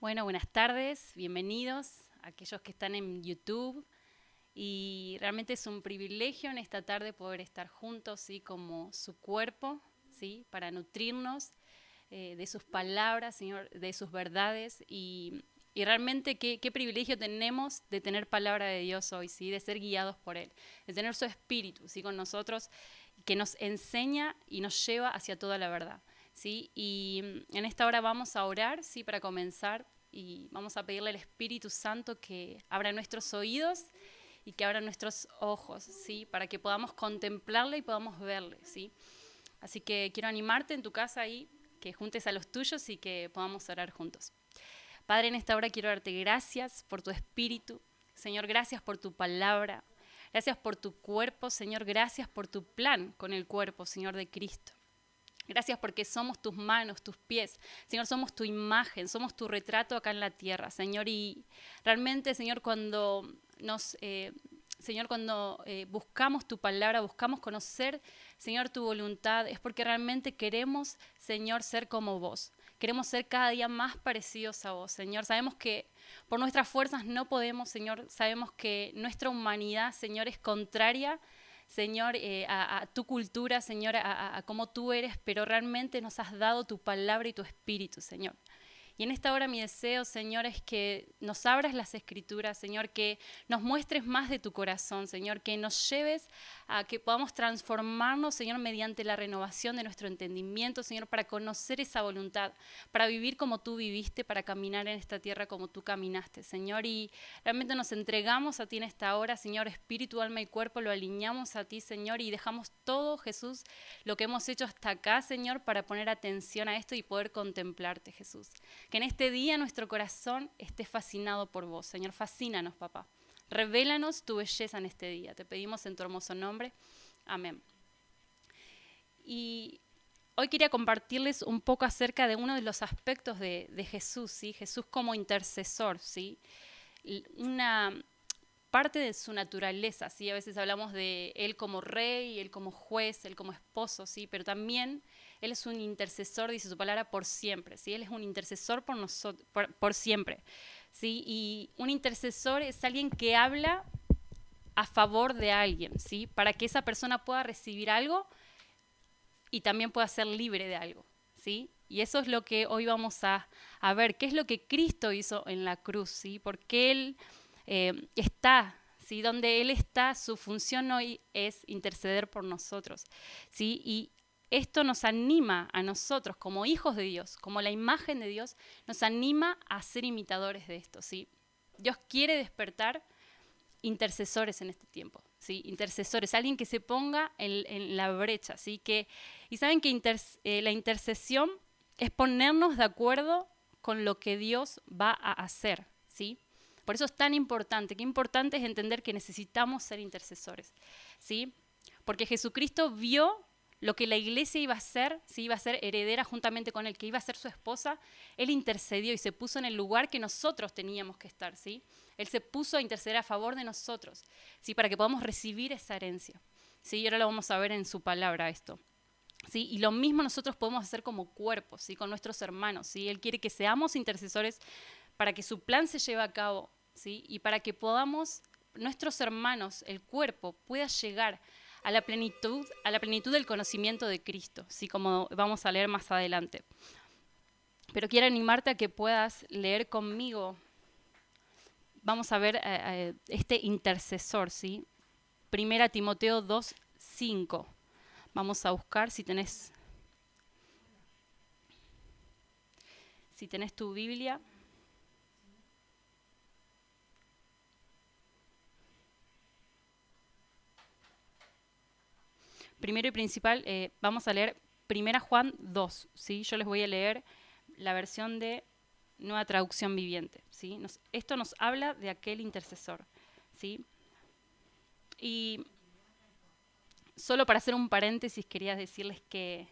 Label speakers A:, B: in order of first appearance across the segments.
A: Bueno, buenas tardes, bienvenidos a aquellos que están en YouTube. Y realmente es un privilegio en esta tarde poder estar juntos, ¿sí? Como su cuerpo, ¿sí? Para nutrirnos de sus palabras, Señor, de sus verdades. Y realmente qué privilegio tenemos de tener palabra de Dios hoy, ¿sí? De ser guiados por Él, de tener su Espíritu, ¿sí? Con nosotros, que nos enseña y nos lleva hacia toda la verdad. ¿Sí? Y en esta hora vamos a orar, ¿sí? Para comenzar, y vamos a pedirle al Espíritu Santo que abra nuestros oídos y que abra nuestros ojos, ¿sí? Para que podamos contemplarle y podamos verle, ¿sí? Así que quiero animarte en tu casa ahí, que juntes a los tuyos y que podamos orar juntos. Padre, en esta hora quiero darte gracias por tu Espíritu. Señor, gracias por tu palabra. Gracias por tu cuerpo, Señor. Gracias por tu plan con el cuerpo, Señor, de Cristo. Gracias porque somos tus manos, tus pies. Señor, somos tu imagen, somos tu retrato acá en la tierra, Señor. Y realmente, Señor, cuando buscamos tu palabra, buscamos conocer, Señor, tu voluntad, es porque realmente queremos, Señor, ser como vos. Queremos ser cada día más parecidos a vos, Señor. Sabemos que por nuestras fuerzas no podemos, Señor. Sabemos que nuestra humanidad, Señor, es contraria, Señor, a tu cultura, Señor, a cómo tú eres, pero realmente nos has dado tu palabra y tu espíritu, Señor. Y en esta hora mi deseo, Señor, es que nos abras las escrituras, Señor, que nos muestres más de tu corazón, Señor, que nos lleves a que podamos transformarnos, Señor, mediante la renovación de nuestro entendimiento, Señor, para conocer esa voluntad, para vivir como tú viviste, para caminar en esta tierra como tú caminaste, Señor. Y realmente nos entregamos a ti en esta hora, Señor, espíritu, alma y cuerpo, lo alineamos a ti, Señor, y dejamos todo, Jesús, lo que hemos hecho hasta acá, Señor, para poner atención a esto y poder contemplarte, Jesús. Que en este día nuestro corazón esté fascinado por vos. Señor, fascínanos, papá. Revélanos tu belleza en este día. Te pedimos en tu hermoso nombre. Amén. Y hoy quería compartirles un poco acerca de uno de los aspectos de Jesús, ¿sí? Jesús como intercesor, ¿sí? Una parte de su naturaleza, ¿sí? A veces hablamos de él como rey, él como juez, él como esposo, ¿sí? Pero también él es un intercesor, dice su palabra, por siempre, ¿sí? Él es un intercesor por nosotros, por siempre, ¿sí? Y un intercesor es alguien que habla a favor de alguien, ¿sí? Para que esa persona pueda recibir algo y también pueda ser libre de algo, ¿sí? Y eso es lo que hoy vamos a ver, qué es lo que Cristo hizo en la cruz, ¿sí? Porque Él está, ¿sí? Donde Él está, su función hoy es interceder por nosotros, ¿sí? Y esto nos anima a nosotros como hijos de Dios, como la imagen de Dios, nos anima a ser imitadores de esto, ¿sí? Dios quiere despertar intercesores en este tiempo, ¿sí? Intercesores, alguien que se ponga en la brecha, ¿sí? Y saben que la intercesión es ponernos de acuerdo con lo que Dios va a hacer, ¿sí? Por eso es tan importante, qué importante es entender que necesitamos ser intercesores, ¿sí? Porque Jesucristo vio lo que la iglesia iba a hacer, ¿sí? Iba a ser heredera juntamente con él, que iba a ser su esposa. Él intercedió y se puso en el lugar que nosotros teníamos que estar, ¿sí? Él se puso a interceder a favor de nosotros, ¿sí? Para que podamos recibir esa herencia, ¿sí? Y ahora lo vamos a ver en su palabra esto, ¿sí? Y lo mismo nosotros podemos hacer como cuerpo, ¿sí? Con nuestros hermanos, ¿sí? Él quiere que seamos intercesores para que su plan se lleve a cabo, ¿sí? Y para que podamos, nuestros hermanos, el cuerpo, pueda llegar a la plenitud del conocimiento de Cristo, ¿sí? Como vamos a leer más adelante. Pero quiero animarte a que puedas leer conmigo. Vamos a ver este intercesor, ¿sí? Primera Timoteo 2:5. Vamos a buscar si tenés tu Biblia. Primero y principal, vamos a leer Primera Juan 2, ¿sí? Yo les voy a leer la versión de Nueva Traducción Viviente, ¿sí? Esto nos habla de aquel intercesor, ¿sí? Y solo para hacer un paréntesis, quería decirles que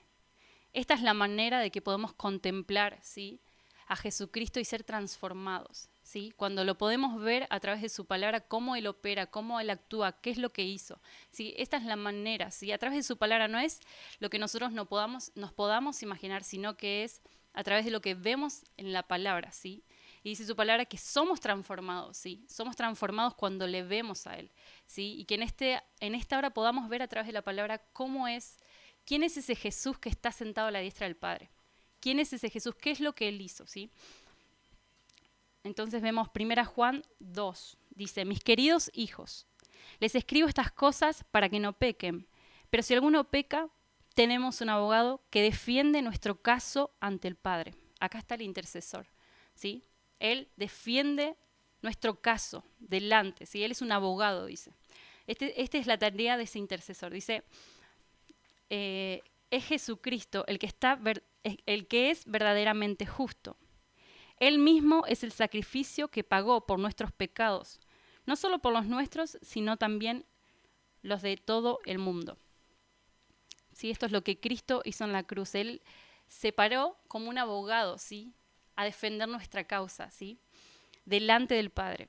A: esta es la manera de que podemos contemplar, ¿sí? A Jesucristo y ser transformados, ¿sí? Cuando lo podemos ver a través de su palabra, cómo Él opera, cómo Él actúa, qué es lo que hizo, ¿sí? Esta es la manera, ¿sí? A través de su palabra no es lo que nosotros nos podamos imaginar, sino que es a través de lo que vemos en la palabra, ¿sí? Y dice su palabra que somos transformados, ¿sí? Somos transformados cuando le vemos a Él, ¿sí? Y que en esta hora podamos ver a través de la palabra quién es ese Jesús que está sentado a la diestra del Padre. ¿Quién es ese Jesús? ¿Qué es lo que Él hizo, ¿sí? Entonces vemos 1 Juan 2, dice, mis queridos hijos, les escribo estas cosas para que no pequen, pero si alguno peca, tenemos un abogado que defiende nuestro caso ante el Padre. Acá está el intercesor, ¿sí? Él defiende nuestro caso delante, ¿sí? Él es un abogado, dice. Esta es la tarea de ese intercesor. Dice, es Jesucristo el que es verdaderamente justo. Él mismo es el sacrificio que pagó por nuestros pecados, no solo por los nuestros, sino también los de todo el mundo. ¿Sí? Esto es lo que Cristo hizo en la cruz. Él se paró como un abogado, ¿sí? A defender nuestra causa, ¿sí? Delante del Padre.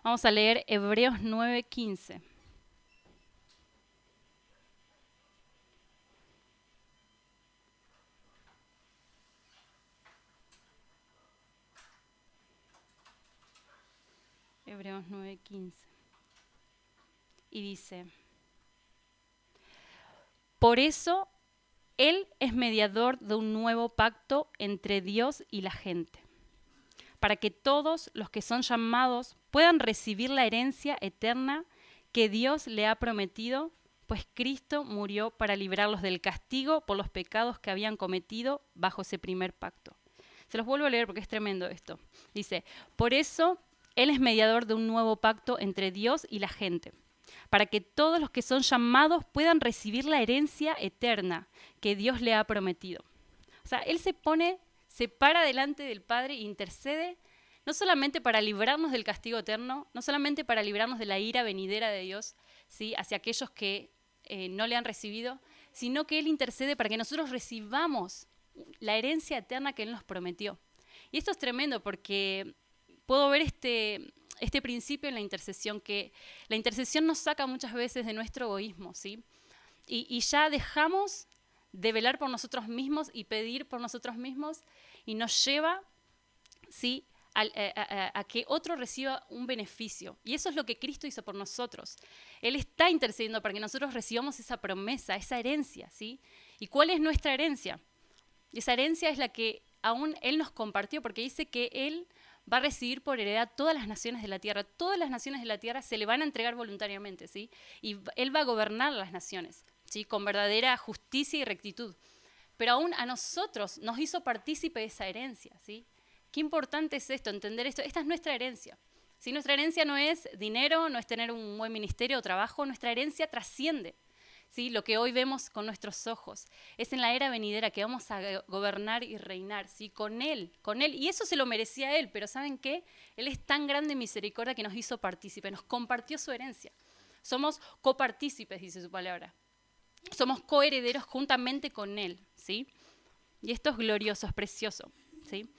A: Vamos a leer Hebreos 9:15. Hebreos 9:15. Y dice, por eso Él es mediador de un nuevo pacto entre Dios y la gente, para que todos los que son llamados puedan recibir la herencia eterna que Dios le ha prometido, pues Cristo murió para librarlos del castigo por los pecados que habían cometido bajo ese primer pacto. Se los vuelvo a leer porque es tremendo esto. Dice, por eso Él es mediador de un nuevo pacto entre Dios y la gente, para que todos los que son llamados puedan recibir la herencia eterna que Dios le ha prometido. O sea, Él se para delante del Padre e intercede, no solamente para librarnos del castigo eterno, no solamente para librarnos de la ira venidera de Dios, ¿sí? Hacia aquellos que no le han recibido, sino que Él intercede para que nosotros recibamos la herencia eterna que Él nos prometió. Y esto es tremendo porque puedo ver este principio en la intercesión, que la intercesión nos saca muchas veces de nuestro egoísmo, ¿sí? Y ya dejamos de velar por nosotros mismos y pedir por nosotros mismos y nos lleva, ¿sí? A que otro reciba un beneficio. Y eso es lo que Cristo hizo por nosotros. Él está intercediendo para que nosotros recibamos esa promesa, esa herencia, ¿sí? ¿Y cuál es nuestra herencia? Esa herencia es la que aún Él nos compartió, porque dice que Él va a recibir por heredad todas las naciones de la tierra. Todas las naciones de la tierra se le van a entregar voluntariamente, ¿sí? Y Él va a gobernar las naciones, ¿sí? Con verdadera justicia y rectitud. Pero aún a nosotros nos hizo partícipe de esa herencia, ¿sí? Qué importante es esto, entender esto. Esta es nuestra herencia. Si nuestra herencia no es dinero, no es tener un buen ministerio o trabajo, nuestra herencia trasciende, ¿sí? Lo que hoy vemos con nuestros ojos. Es en la era venidera que vamos a gobernar y reinar, ¿sí? Con Él. Y eso se lo merecía Él, pero ¿saben qué? Él es tan grande en misericordia que nos hizo partícipe, nos compartió su herencia. Somos copartícipes, dice su palabra. Somos coherederos juntamente con Él, ¿sí? Y esto es glorioso, es precioso, ¿sí?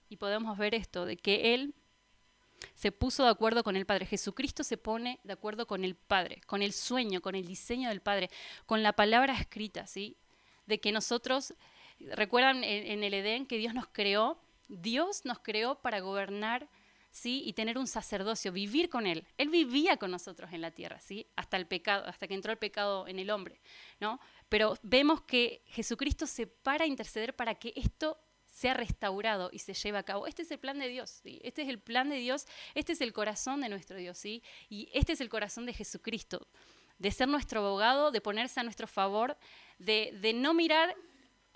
A: Y podemos ver esto, de que Él se puso de acuerdo con el Padre. Jesucristo se pone de acuerdo con el Padre, con el sueño, con el diseño del Padre, con la palabra escrita, ¿sí? De que nosotros, recuerdan en el Edén que Dios nos creó para gobernar, ¿sí? Y tener un sacerdocio, vivir con Él. Él vivía con nosotros en la tierra, ¿sí? Hasta que entró el pecado en el hombre, ¿no? Pero vemos que Jesucristo se para a interceder para que esto sea restaurado y se lleve a cabo. Este es el plan de Dios, ¿sí? Este es el plan de Dios, este es el corazón de nuestro Dios, ¿sí? Y este es el corazón de Jesucristo, de ser nuestro abogado, de ponerse a nuestro favor, de no mirar.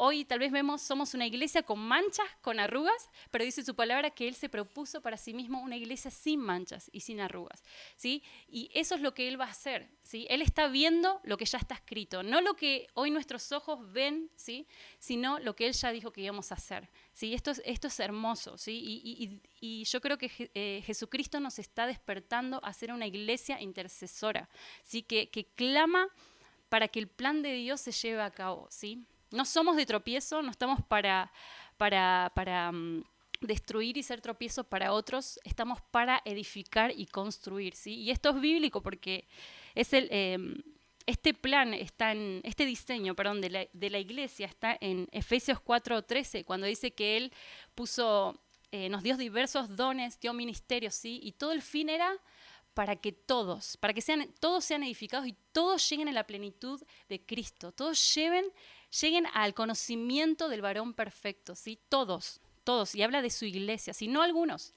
A: Hoy tal vez somos una iglesia con manchas, con arrugas, pero dice su palabra que Él se propuso para sí mismo una iglesia sin manchas y sin arrugas, ¿sí? Y eso es lo que Él va a hacer, ¿sí? Él está viendo lo que ya está escrito, no lo que hoy nuestros ojos ven, ¿sí? Sino lo que Él ya dijo que íbamos a hacer, ¿sí? Esto es hermoso, ¿sí? Y yo creo que Jesucristo nos está despertando a ser una iglesia intercesora, ¿sí? Que clama para que el plan de Dios se lleve a cabo, ¿sí? No somos de tropiezo, no estamos para destruir y ser tropiezo para otros, estamos para edificar y construir, ¿sí? Y esto es bíblico porque es este plan está en, este diseño, perdón, de la iglesia está en Efesios 4:13, cuando dice que Él puso, nos dio diversos dones, dio ministerios, ¿sí? Y todo el fin era para que todos sean edificados y todos lleguen a la plenitud de Cristo, todos lleguen al conocimiento del varón perfecto, ¿sí? Todos, y habla de su iglesia, ¿sí? No algunos,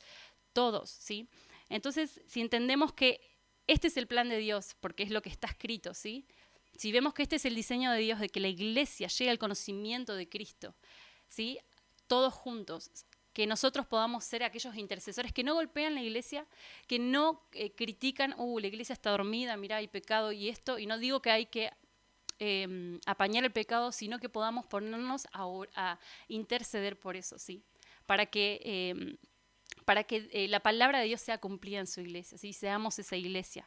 A: todos, ¿sí? Entonces, si entendemos que este es el plan de Dios, porque es lo que está escrito, ¿sí? Si vemos que este es el diseño de Dios, de que la iglesia llegue al conocimiento de Cristo, ¿sí? Todos juntos, que nosotros podamos ser aquellos intercesores que no golpean la iglesia, que no critican, la iglesia está dormida, mirá, hay pecado y esto, y no digo que hay que apañar el pecado, sino que podamos ponernos a interceder por eso, ¿sí? Para que la palabra de Dios sea cumplida en su iglesia, ¿sí? Seamos esa iglesia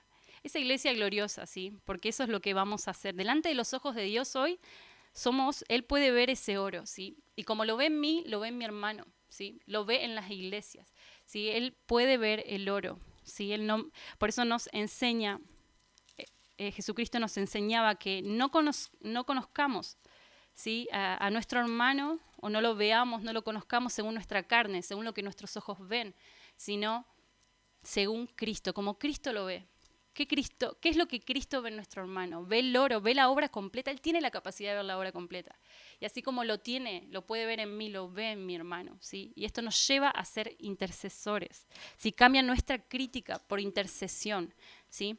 A: gloriosa, ¿sí? Porque eso es lo que vamos a hacer. Delante de los ojos de Dios hoy, Él puede ver ese oro, ¿sí? Y como lo ve en mí, lo ve en mi hermano, ¿sí? Lo ve en las iglesias, ¿sí? Él puede ver el oro, ¿sí? Por eso nos enseña, Jesucristo nos enseñaba que no conozcamos, ¿sí? a nuestro hermano, o no lo veamos, no lo conozcamos según nuestra carne, según lo que nuestros ojos ven, sino según Cristo, como Cristo lo ve. ¿Qué es lo que Cristo ve en nuestro hermano? Ve el oro, ve la obra completa. Él tiene la capacidad de ver la obra completa. Y así como lo puede ver en mí, lo ve en mi hermano, ¿sí? Y esto nos lleva a ser intercesores. Si cambia nuestra crítica por intercesión, ¿sí?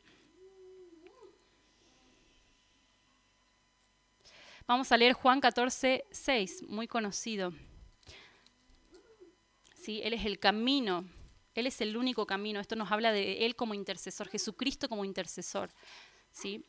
A: Vamos a leer Juan 14:6, muy conocido. ¿Sí? Él es el camino, Él es el único camino. Esto nos habla de Él como intercesor, Jesucristo como intercesor, ¿sí?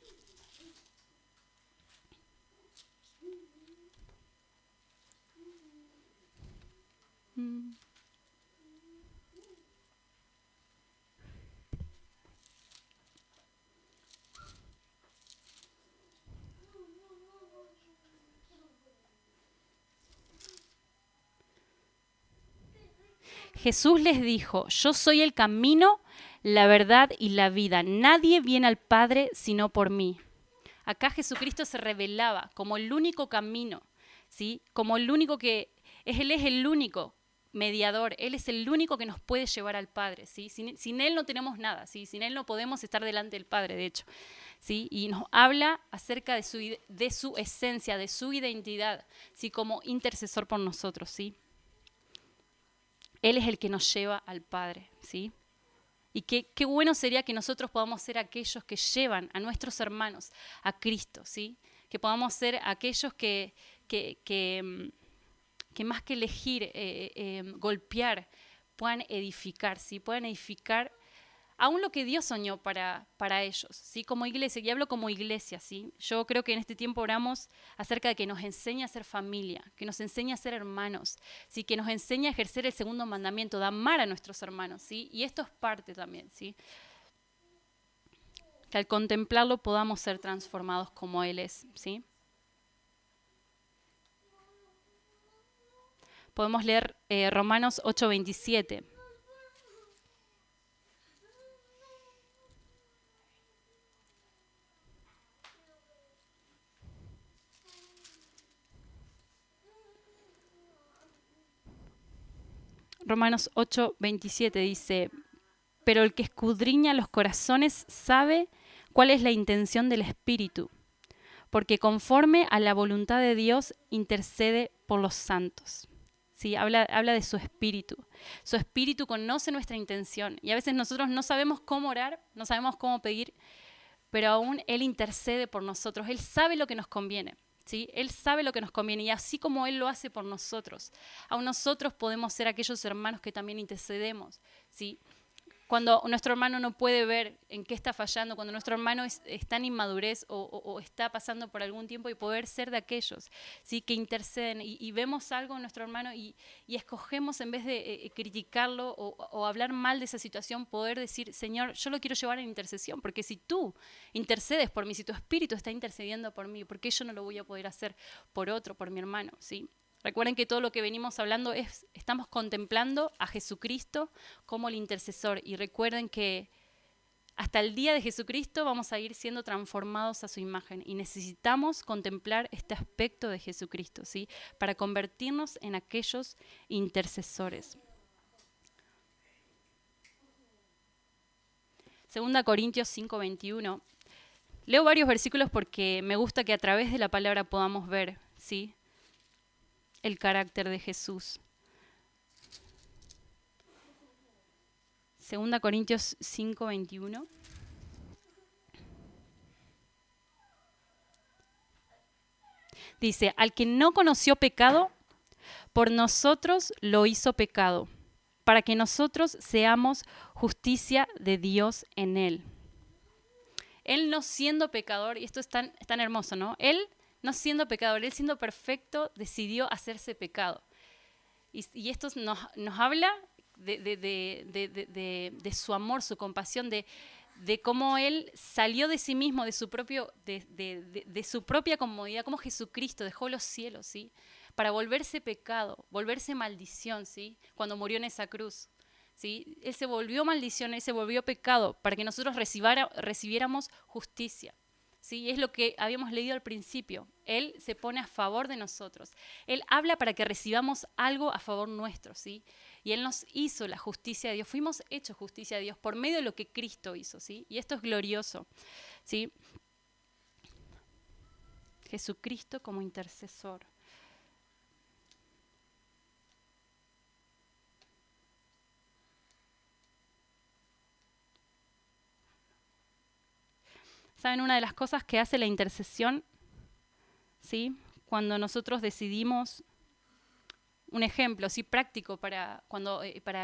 A: Jesús les dijo: yo soy el camino, la verdad y la vida. Nadie viene al Padre sino por mí. Acá Jesucristo se revelaba como el único camino, ¿sí? Como el único Él es el único mediador, Él es el único que nos puede llevar al Padre, ¿sí? Sin Él no tenemos nada, ¿sí? Sin Él no podemos estar delante del Padre, de hecho, ¿sí? Y nos habla acerca de su esencia, de su identidad, ¿sí? Como intercesor por nosotros, ¿sí? Él es el que nos lleva al Padre, ¿sí? Y qué bueno sería que nosotros podamos ser aquellos que llevan a nuestros hermanos a Cristo, ¿sí? Que podamos ser aquellos que más que elegir, golpear, puedan edificar, ¿sí? Puedan edificar aún lo que Dios soñó para ellos, ¿sí? Como iglesia, y hablo como iglesia, ¿sí? Yo creo que en este tiempo oramos acerca de que nos enseñe a ser familia, que nos enseñe a ser hermanos, ¿sí? Que nos enseñe a ejercer el segundo mandamiento, de amar a nuestros hermanos, ¿sí? Y esto es parte también, ¿sí? Que al contemplarlo podamos ser transformados como Él es, ¿sí? Podemos leer Romanos 8:27. Romanos 8:27 dice: pero el que escudriña los corazones sabe cuál es la intención del Espíritu, porque conforme a la voluntad de Dios intercede por los santos. ¿Sí? Habla de su Espíritu. Su Espíritu conoce nuestra intención y a veces nosotros no sabemos cómo orar, no sabemos cómo pedir, pero aún Él intercede por nosotros. Él sabe lo que nos conviene. ¿Sí? Él sabe lo que nos conviene y así como Él lo hace por nosotros, aún nosotros podemos ser aquellos hermanos que también intercedemos, ¿sí? Cuando nuestro hermano no puede ver en qué está fallando, cuando nuestro hermano está en inmadurez o está pasando por algún tiempo, y poder ser de aquellos, ¿sí? Que interceden y vemos algo en nuestro hermano y escogemos, en vez de criticarlo o hablar mal de esa situación, poder decir: Señor, yo lo quiero llevar en intercesión, porque si tú intercedes por mí, si tu Espíritu está intercediendo por mí, ¿por qué yo no lo voy a poder hacer por otro, por mi hermano? ¿Sí? Recuerden que todo lo que venimos hablando estamos contemplando a Jesucristo como el intercesor. Y recuerden que Hasta el día de Jesucristo vamos a ir siendo transformados a su imagen y necesitamos contemplar este aspecto de Jesucristo, ¿sí? Para convertirnos en aquellos intercesores. 2 Corintios 5:21. Leo varios versículos porque me gusta que a través de la palabra podamos ver, ¿sí?, el carácter de Jesús. 2 Corintios 5:21. Dice, al que no conoció pecado, por nosotros lo hizo pecado, para que nosotros seamos justicia de Dios en él. Él no siendo pecador, y esto es tan hermoso, ¿no? Él no siendo pecador, él siendo perfecto, decidió hacerse pecado. Y esto nos habla de su amor, su compasión, de cómo él salió de sí mismo, de su propia comodidad, como Jesucristo dejó los cielos, ¿sí?, para volverse pecado, volverse maldición, ¿sí?, cuando murió en esa cruz, ¿sí? Él se volvió maldición, él se volvió pecado, para que nosotros recibiéramos justicia. ¿Sí? Es lo que habíamos leído al principio. Él se pone a favor de nosotros. Él habla para que recibamos algo a favor nuestro, ¿sí? Y Él nos hizo la justicia de Dios. Fuimos hechos justicia de Dios por medio de lo que Cristo hizo, ¿sí? Y esto es glorioso, ¿sí? Jesucristo como intercesor. ¿Saben? Una de las cosas que hace la intercesión, ¿sí?, cuando nosotros decidimos, un ejemplo, ¿sí?, práctico para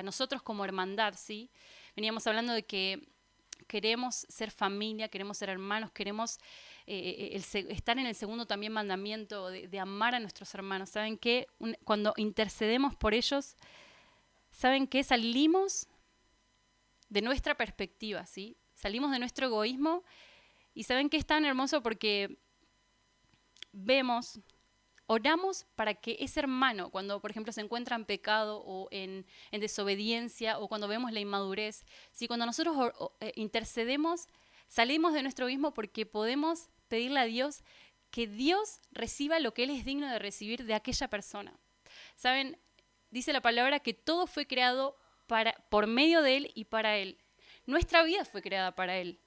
A: nosotros como hermandad, ¿sí? Veníamos hablando de que queremos ser familia, queremos ser hermanos, queremos estar en el segundo también mandamiento de amar a nuestros hermanos. ¿Saben qué? Cuando intercedemos por ellos, ¿saben qué? Salimos de nuestra perspectiva, ¿sí? Salimos de nuestro egoísmo. Y ¿saben qué es tan hermoso? Porque oramos para que ese hermano, cuando por ejemplo se encuentra en pecado o en desobediencia, o cuando vemos la inmadurez, ¿sí?, cuando nosotros intercedemos, salimos de nuestro egoísmo porque podemos pedirle a Dios que Dios reciba lo que Él es digno de recibir de aquella persona. ¿Saben? Dice la palabra que todo fue creado por medio de Él y para Él. Nuestra vida fue creada para Él.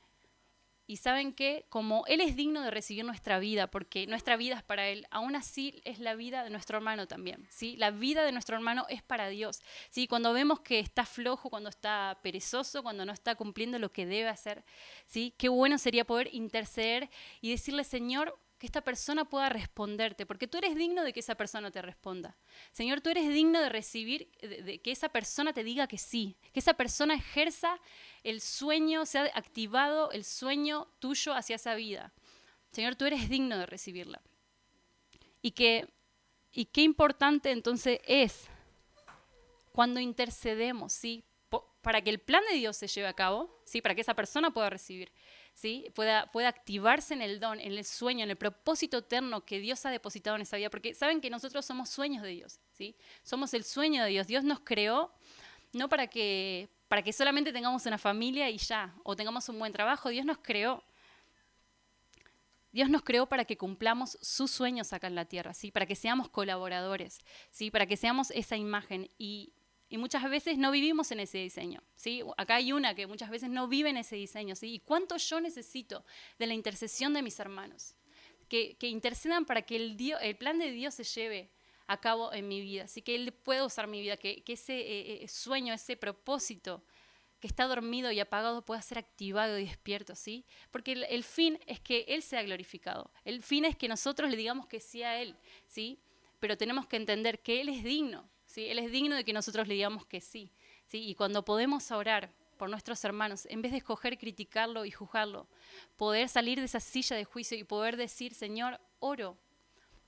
A: Y ¿saben qué? Como Él es digno de recibir nuestra vida, porque nuestra vida es para Él, aún así es la vida de nuestro hermano también, ¿sí? La vida de nuestro hermano es para Dios, ¿sí? Cuando vemos que está flojo, cuando está perezoso, cuando no está cumpliendo lo que debe hacer, ¿sí? Qué bueno sería poder interceder y decirle, Señor, que esta persona pueda responderte, porque tú eres digno de que esa persona te responda. Señor, tú eres digno de recibir, de que esa persona te diga que sí, que esa persona ejerza el sueño, sea activado el sueño tuyo hacia esa vida. Señor, tú eres digno de recibirla. Y qué importante entonces es cuando intercedemos, ¿sí?, para que el plan de Dios se lleve a cabo, ¿sí?, para que esa persona pueda recibir, ¿sí?, pueda activarse en el don, en el sueño, en el propósito eterno que Dios ha depositado en esa vida, porque saben que nosotros somos sueños de Dios, ¿sí? Somos el sueño de Dios. Dios nos creó no para que solamente tengamos una familia y ya, o tengamos un buen trabajo. Dios nos creó para que cumplamos sus sueños acá en la tierra, ¿sí?, para que seamos colaboradores, ¿sí?, para que seamos esa imagen. Y muchas veces no vivimos en ese diseño, ¿sí? Acá hay una que muchas veces no vive en ese diseño, ¿sí? ¿Y cuánto yo necesito de la intercesión de mis hermanos? Que intercedan para que el plan de Dios se lleve a cabo en mi vida, así que Él pueda usar mi vida, que ese sueño, ese propósito que está dormido y apagado pueda ser activado y despierto, ¿sí? Porque el fin es que Él sea glorificado, el fin es que nosotros le digamos que sí a Él, ¿sí? Pero tenemos que entender que Él es digno, ¿sí? Él es digno de que nosotros le digamos que sí, ¿sí? Y cuando podemos orar por nuestros hermanos, en vez de escoger criticarlo y juzgarlo, poder salir de esa silla de juicio y poder decir, Señor, oro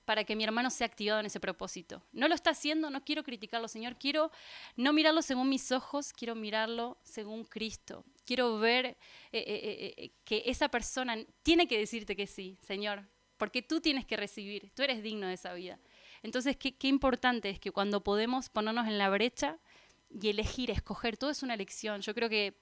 A: para que mi hermano sea activado en ese propósito. No lo está haciendo, no quiero criticarlo, Señor, quiero no mirarlo según mis ojos, quiero mirarlo según Cristo. Quiero ver que esa persona tiene que decirte que sí, Señor, porque tú tienes que recibir, tú eres digno de esa vida. Entonces, qué importante es que cuando podemos ponernos en la brecha y elegir, escoger, todo es una elección. Yo creo que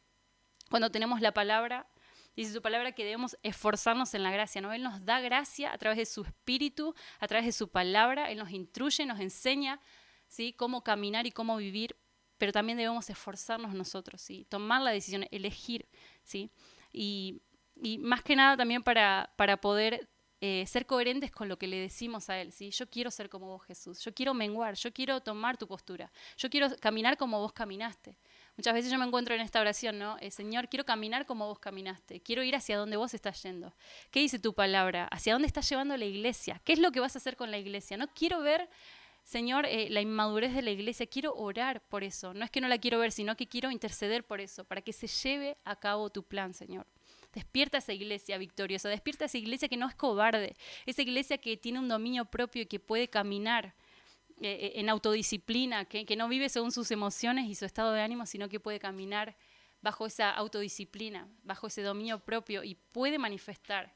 A: cuando tenemos la palabra. Dice su palabra que debemos esforzarnos en la gracia, ¿no? Él nos da gracia a través de su espíritu, a través de su palabra. Él nos instruye, nos enseña, ¿sí?, cómo caminar y cómo vivir, pero también debemos esforzarnos nosotros, ¿sí?, tomar la decisión, elegir, ¿sí? Y más que nada también para poder ser coherentes con lo que le decimos a Él, ¿sí? Yo quiero ser como vos, Jesús. Yo quiero menguar, yo quiero tomar tu postura. Yo quiero caminar como vos caminaste. Muchas veces yo me encuentro en esta oración, ¿no? Señor, quiero caminar como vos caminaste. Quiero ir hacia donde vos estás yendo. ¿Qué dice tu palabra? ¿Hacia dónde estás llevando la iglesia? ¿Qué es lo que vas a hacer con la iglesia? No quiero ver, Señor, la inmadurez de la iglesia. Quiero orar por eso. No es que no la quiero ver, sino que quiero interceder por eso, para que se lleve a cabo tu plan, Señor. Despierta esa iglesia victoriosa, despierta esa iglesia que no es cobarde, esa iglesia que tiene un dominio propio y que puede caminar en autodisciplina, que no vive según sus emociones y su estado de ánimo, sino que puede caminar bajo esa autodisciplina, bajo ese dominio propio y puede manifestar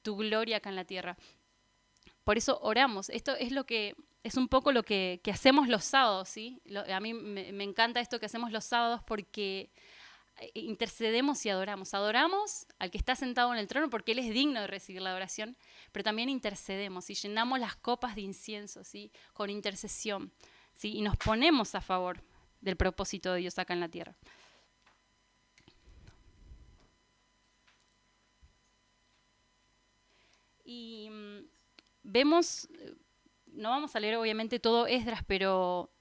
A: tu gloria acá en la tierra. Por eso oramos. Esto es lo que es un poco lo que hacemos los sábados, ¿sí? A mí me encanta esto que hacemos los sábados porque intercedemos y adoramos. Adoramos al que está sentado en el trono porque Él es digno de recibir la adoración, pero también intercedemos y llenamos las copas de incienso, ¿sí?, con intercesión, ¿sí?, y nos ponemos a favor del propósito de Dios acá en la tierra. Y vemos, no vamos a leer obviamente todo Esdras, pero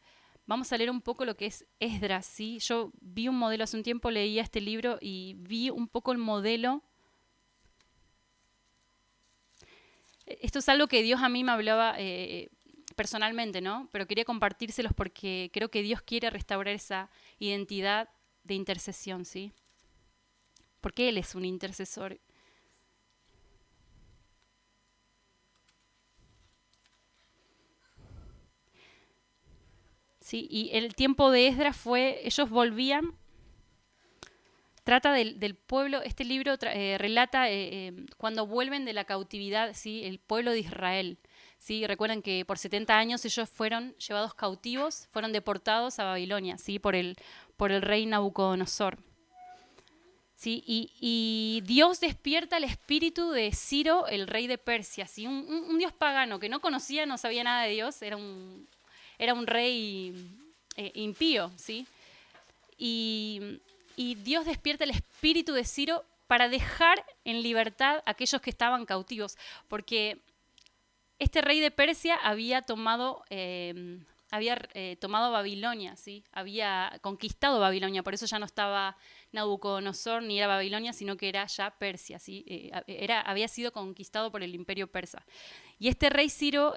A: vamos a leer un poco lo que es Esdras, ¿sí? Yo vi un modelo, hace un tiempo leía este libro y vi un poco el modelo. Esto es algo que Dios a mí me hablaba personalmente, ¿no? Pero quería compartírselos porque creo que Dios quiere restaurar esa identidad de intercesión, ¿sí? Porque Él es un intercesor. ¿Sí? Y el tiempo de Esdras fue, ellos volvían, trata del pueblo, este libro relata cuando vuelven de la cautividad, ¿sí?, el pueblo de Israel. ¿Sí? Recuerdan que por 70 años ellos fueron llevados cautivos, fueron deportados a Babilonia, ¿sí?, por el rey Nabucodonosor. ¿Sí? Y Dios despierta el espíritu de Ciro, el rey de Persia, ¿sí?, un dios pagano que no conocía, no sabía nada de Dios, era un rey impío, ¿sí? Y Dios despierta el espíritu de Ciro para dejar en libertad a aquellos que estaban cautivos, porque este rey de Persia había tomado Babilonia, ¿sí? Había conquistado Babilonia, por eso ya no estaba Nabucodonosor ni era Babilonia, sino que era ya Persia, ¿sí? Había sido conquistado por el imperio persa. Y este rey Ciro,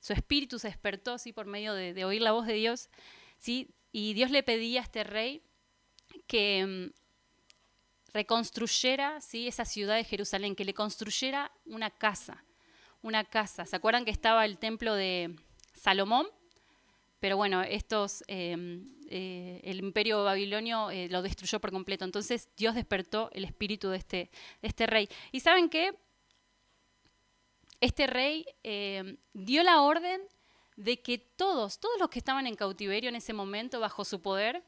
A: su espíritu se despertó, ¿sí?, por medio de oír la voz de Dios, ¿sí? Y Dios le pedía a este rey que reconstruyera, ¿sí?, esa ciudad de Jerusalén, que le construyera una casa. ¿Se acuerdan que estaba el templo de Salomón? Pero bueno, el imperio babilonio lo destruyó por completo. Entonces Dios despertó el espíritu de este rey. ¿Y saben qué? Este rey dio la orden de que todos los que estaban en cautiverio en ese momento, bajo su poder,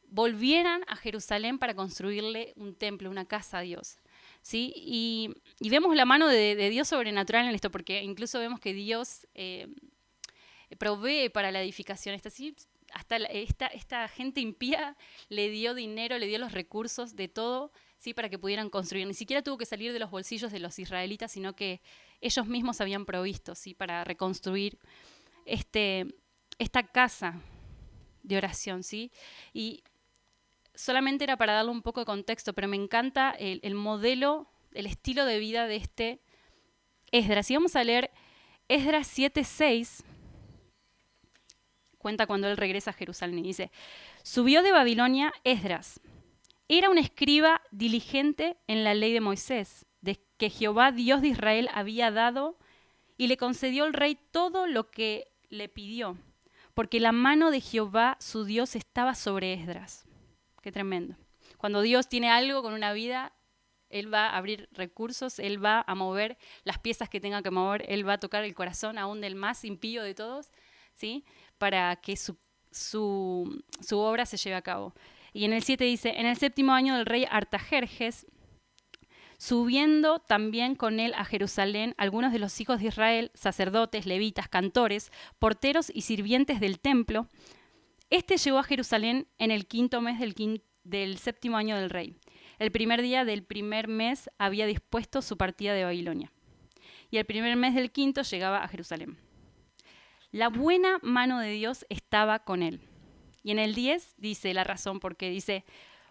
A: volvieran a Jerusalén para construirle un templo, una casa a Dios. ¿Sí? Y vemos la mano de Dios sobrenatural en esto, porque incluso vemos que Dios provee para la edificación. Hasta esta gente impía le dio dinero, le dio los recursos de todo, ¿sí?, para que pudieran construir. Ni siquiera tuvo que salir de los bolsillos de los israelitas, sino que ellos mismos habían provisto, ¿sí?, para reconstruir esta casa de oración, ¿sí? Y solamente era para darle un poco de contexto, pero me encanta el modelo, el estilo de vida de este Esdras. Y vamos a leer Esdras 7:6. Cuenta cuando él regresa a Jerusalén y dice: subió de Babilonia Esdras. Era un escriba diligente en la ley de Moisés, de que Jehová, Dios de Israel, había dado, y le concedió al rey todo lo que le pidió, porque la mano de Jehová, su Dios, estaba sobre Esdras. Qué tremendo. Cuando Dios tiene algo con una vida, Él va a abrir recursos, Él va a mover las piezas que tenga que mover, Él va a tocar el corazón aún del más impío de todos, ¿sí?, para que su obra se lleve a cabo. Y en el 7 dice, en el 7º año del rey Artajerjes, subiendo también con él a Jerusalén algunos de los hijos de Israel, sacerdotes, levitas, cantores, porteros y sirvientes del templo, este llegó a Jerusalén en el 5º mes del 7º año del rey. El primer día del primer mes había dispuesto su partida de Babilonia. Y el primer mes del 5º llegaba a Jerusalén. La buena mano de Dios estaba con él. Y en el 10 dice la razón por qué. Dice,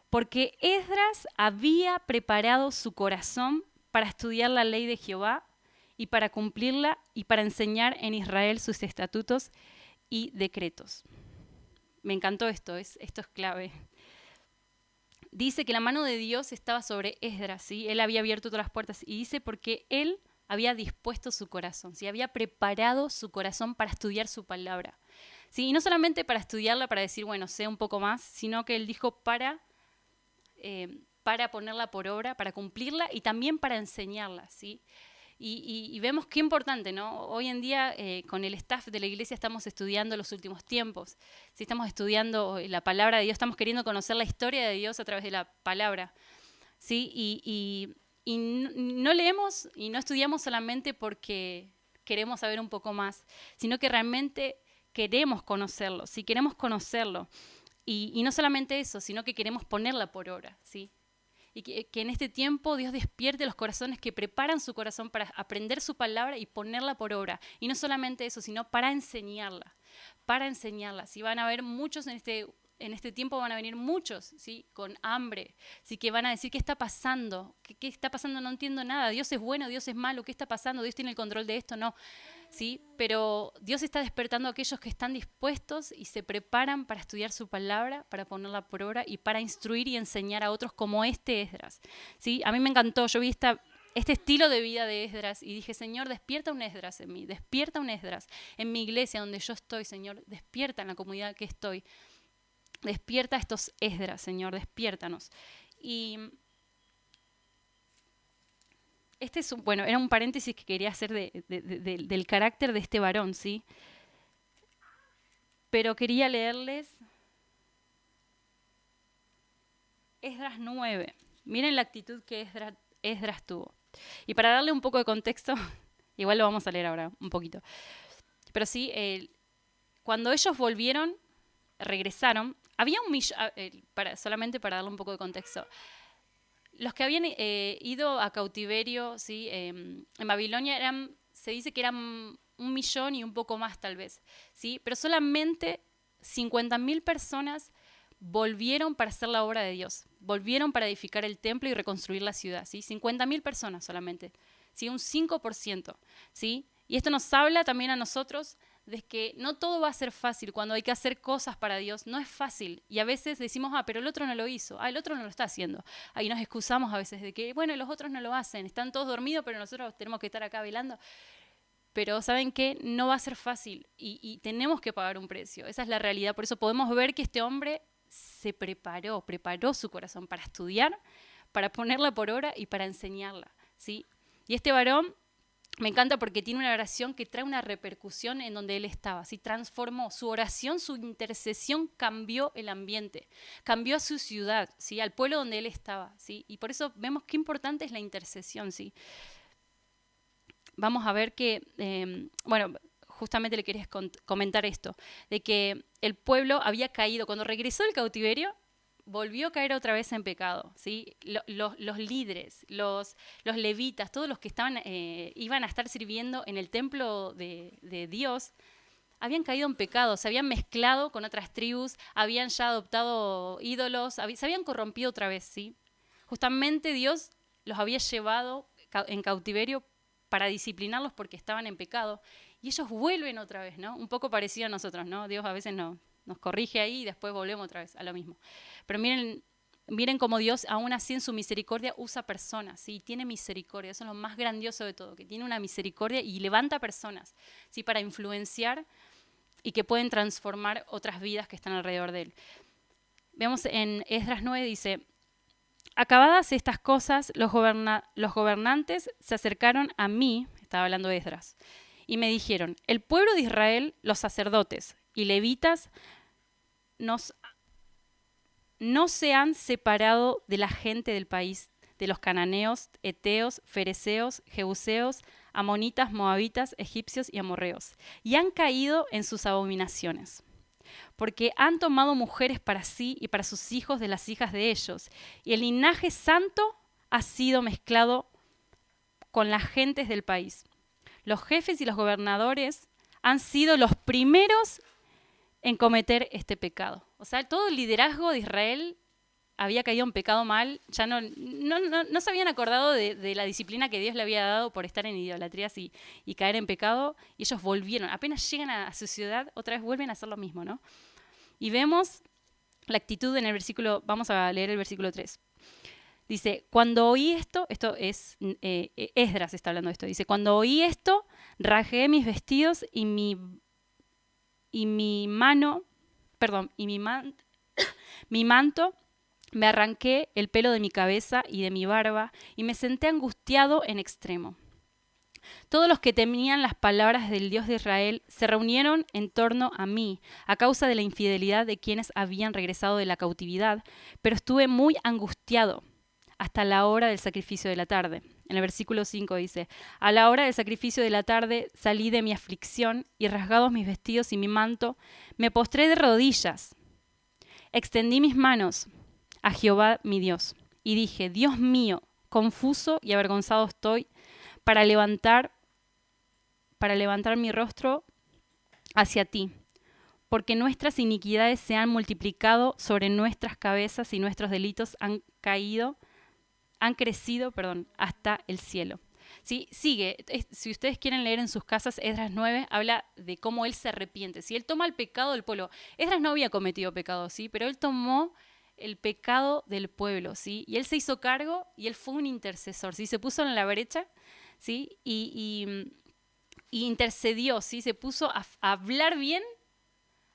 A: porque Esdras había preparado su corazón para estudiar la ley de Jehová y para cumplirla y para enseñar en Israel sus estatutos y decretos. Me encantó esto es clave. Dice que la mano de Dios estaba sobre Esdras, ¿sí? Él había abierto todas las puertas y dice porque él había dispuesto su corazón, ¿sí? Había preparado su corazón para estudiar su palabra, ¿sí? Y no solamente para estudiarla, para decir, bueno, sé un poco más, sino que él dijo para ponerla por obra, para cumplirla y también para enseñarla, ¿sí? Y vemos qué importante, ¿no? Hoy en día con el staff de la iglesia estamos estudiando los últimos tiempos, ¿sí? Estamos estudiando la palabra de Dios, estamos queriendo conocer la historia de Dios a través de la palabra, ¿sí? Y no leemos y no estudiamos solamente porque queremos saber un poco más, sino que realmente queremos conocerlo, ¿sí? Queremos conocerlo. Y no solamente eso, sino que queremos ponerla por obra, ¿sí? Y que en este tiempo Dios despierte los corazones que preparan su corazón para aprender su palabra y ponerla por obra. Y no solamente eso, sino para enseñarla. Para enseñarla. Si van a haber muchos en este tiempo, van a venir muchos, ¿sí? Con hambre, ¿sí? Que van a decir, ¿qué está pasando? ¿Qué está pasando? No entiendo nada. Dios es bueno, Dios es malo. ¿Qué está pasando? Dios tiene el control de esto. No. ¿Sí? Pero Dios está despertando a aquellos que están dispuestos y se preparan para estudiar su palabra, para ponerla por obra y para instruir y enseñar a otros como este Esdras, ¿sí? A mí me encantó, yo vi este estilo de vida de Esdras y dije, Señor, despierta un Esdras en mí, despierta un Esdras en mi iglesia donde yo estoy, Señor, despierta en la comunidad que estoy, despierta a estos Esdras, Señor, despiértanos. Y este es era un paréntesis que quería hacer del carácter de este varón, ¿sí? Pero quería leerles Esdras 9. Miren la actitud que Esdras tuvo. Y para darle un poco de contexto, igual lo vamos a leer ahora un poquito. Pero sí, cuando ellos regresaron, había un millón, solamente para darle un poco de contexto. Los que habían ido a cautiverio, ¿sí? En Babilonia se dice que eran 1.000.000 y un poco más tal vez, ¿sí? Pero solamente 50.000 personas volvieron para hacer la obra de Dios, volvieron para edificar el templo y reconstruir la ciudad, ¿sí? 50.000 personas solamente, ¿sí? Un 5%, ¿sí? Y esto nos habla también a nosotros de que no todo va a ser fácil cuando hay que hacer cosas para Dios, no es fácil. Y a veces decimos, pero el otro no lo hizo, el otro no lo está haciendo. Ahí nos excusamos a veces de que, bueno, los otros no lo hacen, están todos dormidos, pero nosotros tenemos que estar acá velando. Pero ¿saben qué? No va a ser fácil y tenemos que pagar un precio, esa es la realidad. Por eso podemos ver que este hombre se preparó su corazón para estudiar, para ponerla por obra y para enseñarla, ¿sí? Y este varón me encanta porque tiene una oración que trae una repercusión en donde él estaba, ¿sí? Transformó su oración, su intercesión cambió el ambiente, cambió a su ciudad, ¿sí? Al pueblo donde él estaba, ¿sí? Y por eso vemos qué importante es la intercesión, ¿sí? Vamos a ver que, justamente le quería comentar esto, de que el pueblo había caído, cuando regresó del cautiverio, volvió a caer otra vez en pecado, ¿sí? Los líderes, los levitas, todos los que iban a estar sirviendo en el templo de Dios, habían caído en pecado, se habían mezclado con otras tribus, habían ya adoptado ídolos, se habían corrompido otra vez, ¿sí? Justamente Dios los había llevado en cautiverio para disciplinarlos porque estaban en pecado, y ellos vuelven otra vez, ¿no? Un poco parecido a nosotros, ¿no? Dios a veces nos corrige ahí y después volvemos otra vez a lo mismo. Pero miren cómo Dios, aún así en su misericordia, usa personas, ¿sí? Tiene misericordia, eso es lo más grandioso de todo, que tiene una misericordia y levanta personas, ¿sí? Para influenciar y que pueden transformar otras vidas que están alrededor de él. Vemos en Esdras 9, dice, acabadas estas cosas, los gobernantes se acercaron a mí, estaba hablando de Esdras, y me dijeron, el pueblo de Israel, los sacerdotes y levitas, nos no se han separado de la gente del país, de los cananeos, eteos, fereceos, jebuseos, amonitas, moabitas, egipcios y amorreos, y han caído en sus abominaciones, porque han tomado mujeres para sí y para sus hijos de las hijas de ellos, y el linaje santo ha sido mezclado con las gentes del país. Los jefes y los gobernadores han sido los primeros en cometer este pecado. O sea, todo el liderazgo de Israel había caído en pecado mal, ya no se habían acordado de la disciplina que Dios le había dado por estar en idolatrías y caer en pecado, y ellos volvieron, apenas llegan a su ciudad, otra vez vuelven a hacer lo mismo, ¿no? Y vemos la actitud en el versículo, vamos a leer el versículo 3. Dice, cuando oí esto es Esdras está hablando de esto, dice, cuando oí esto, rasgué mis vestidos y mi manto, me arranqué el pelo de mi cabeza y de mi barba y me senté angustiado en extremo. Todos los que temían las palabras del Dios de Israel se reunieron en torno a mí a causa de la infidelidad de quienes habían regresado de la cautividad, pero estuve muy angustiado hasta la hora del sacrificio de la tarde. En el versículo 5 dice, a la hora del sacrificio de la tarde salí de mi aflicción y rasgados mis vestidos y mi manto, me postré de rodillas, extendí mis manos a Jehová mi Dios y dije, Dios mío, confuso y avergonzado estoy para levantar mi rostro hacia ti, porque nuestras iniquidades se han multiplicado sobre nuestras cabezas y nuestros delitos han crecido hasta el cielo. ¿Sí? Sigue, si ustedes quieren leer en sus casas, Esdras 9 habla de cómo él se arrepiente. Si él toma el pecado del pueblo, Esdras no había cometido pecado, ¿sí? Pero él tomó el pecado del pueblo, ¿sí? Y él se hizo cargo y él fue un intercesor, ¿sí? Se puso en la brecha, ¿sí? Y intercedió, ¿sí? Se puso a hablar bien,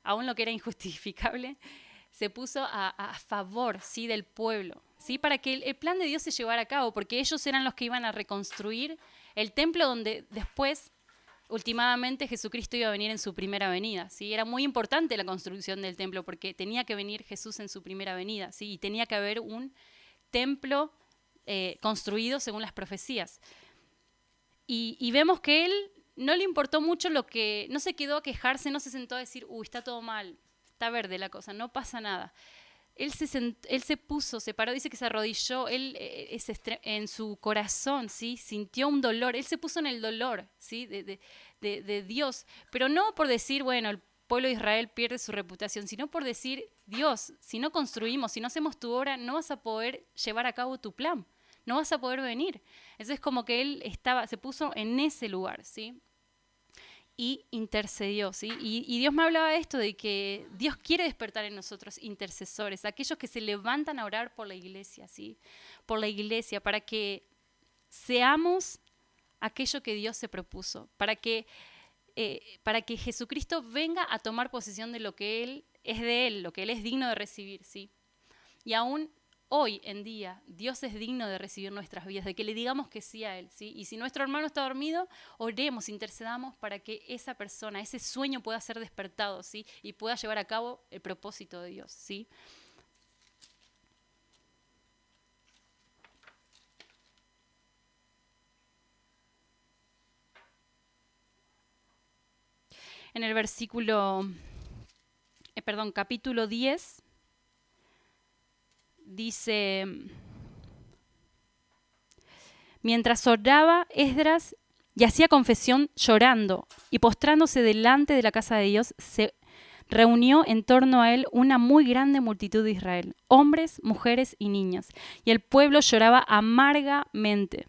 A: aún lo que era injustificable, se puso a favor, ¿sí? Del pueblo, ¿sí? Para que el plan de Dios se llevara a cabo, porque ellos eran los que iban a reconstruir el templo donde después, últimamente, Jesucristo iba a venir en su primera venida, ¿sí? Era muy importante la construcción del templo porque tenía que venir Jesús en su primera venida, ¿sí? Y tenía que haber un templo construido según las profecías. Y vemos que él no le importó mucho no se quedó a quejarse, no se sentó a decir, está todo mal, está verde la cosa, no pasa nada. Él se puso, se paró, dice que se arrodilló, él en su corazón, ¿sí? Sintió un dolor, él se puso en el dolor, ¿sí? de Dios, pero no por decir, bueno, el pueblo de Israel pierde su reputación, sino por decir, Dios, si no construimos, si no hacemos tu obra, no vas a poder llevar a cabo tu plan, no vas a poder venir. Entonces como que él se puso en ese lugar, ¿sí? Y intercedió, ¿sí? Y Dios me hablaba de esto, de que Dios quiere despertar en nosotros intercesores, aquellos que se levantan a orar por la iglesia, ¿sí? Por la iglesia, para que seamos aquello que Dios se propuso, para que Jesucristo venga a tomar posesión de lo que Él es de Él, lo que Él es digno de recibir, ¿sí? Y aún hoy en día, Dios es digno de recibir nuestras vidas, de que le digamos que sí a Él, ¿sí? Y si nuestro hermano está dormido, oremos, intercedamos para que esa persona, ese sueño pueda ser despertado, ¿sí? Y pueda llevar a cabo el propósito de Dios, ¿sí? En el capítulo 10, dice, mientras oraba Esdras y hacía confesión llorando y postrándose delante de la casa de Dios, se reunió en torno a él una muy grande multitud de Israel, hombres, mujeres y niños, y el pueblo lloraba amargamente.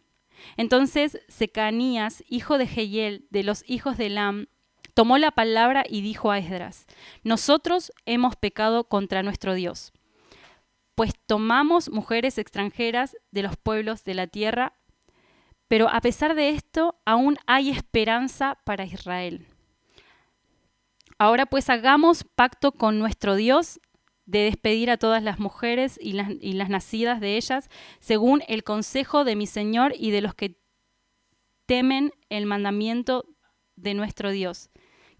A: Entonces Secanías, hijo de Jehiel, de los hijos de Elam, tomó la palabra y dijo a Esdras, nosotros hemos pecado contra nuestro Dios, pues tomamos mujeres extranjeras de los pueblos de la tierra, pero a pesar de esto, aún hay esperanza para Israel. Ahora pues hagamos pacto con nuestro Dios de despedir a todas las mujeres y las nacidas de ellas, según el consejo de mi Señor y de los que temen el mandamiento de nuestro Dios,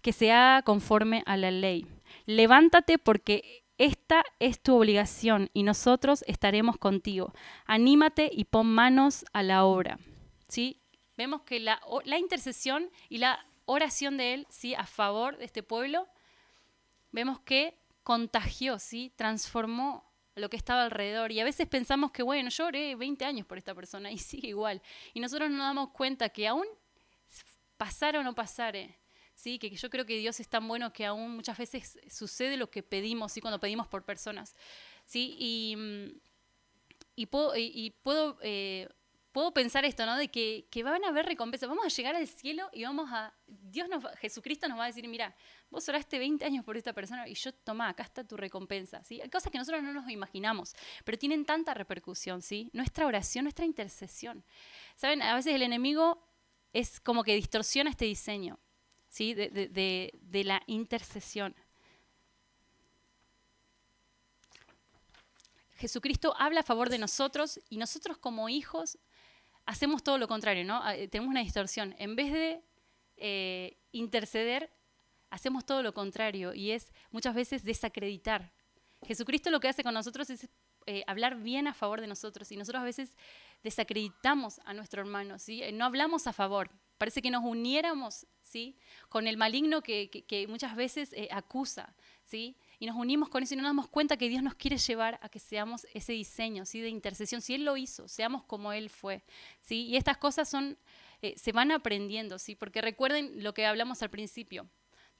A: que se haga conforme a la ley. Levántate porque esta es tu obligación y nosotros estaremos contigo. Anímate y pon manos a la obra. ¿Sí? Vemos que la intercesión y la oración de él, ¿sí?, a favor de este pueblo, vemos que contagió, ¿sí?, transformó lo que estaba alrededor. Y a veces pensamos que, bueno, yo oré 20 años por esta persona y sigue igual. Y nosotros no nos damos cuenta que aún pasara o no pasare, ¿sí?, que yo creo que Dios es tan bueno que aún muchas veces sucede lo que pedimos, ¿sí?, cuando pedimos por personas, ¿sí? Y puedo pensar esto, ¿no?, de que van a haber recompensas. Vamos a llegar al cielo y Jesucristo nos va a decir, mira, vos oraste 20 años por esta persona y yo, tomá, acá está tu recompensa, ¿sí? Hay cosas que nosotros no nos imaginamos, pero tienen tanta repercusión, ¿sí? Nuestra oración, nuestra intercesión. ¿Saben? A veces el enemigo es como que distorsiona este diseño, ¿sí?, de la intercesión. Jesucristo habla a favor de nosotros y nosotros como hijos hacemos todo lo contrario, ¿no? Tenemos una distorsión. En vez de interceder, hacemos todo lo contrario y es muchas veces desacreditar. Jesucristo lo que hace con nosotros es hablar bien a favor de nosotros y nosotros a veces desacreditamos a nuestro hermano, ¿sí? No hablamos a favor. Parece que nos uniéramos, ¿sí?, con el maligno que muchas veces acusa, ¿sí? Y nos unimos con eso y no nos damos cuenta que Dios nos quiere llevar a que seamos ese diseño, ¿sí?, de intercesión. Si Él lo hizo, seamos como Él fue, ¿sí? Y estas cosas se van aprendiendo, ¿sí? Porque recuerden lo que hablamos al principio,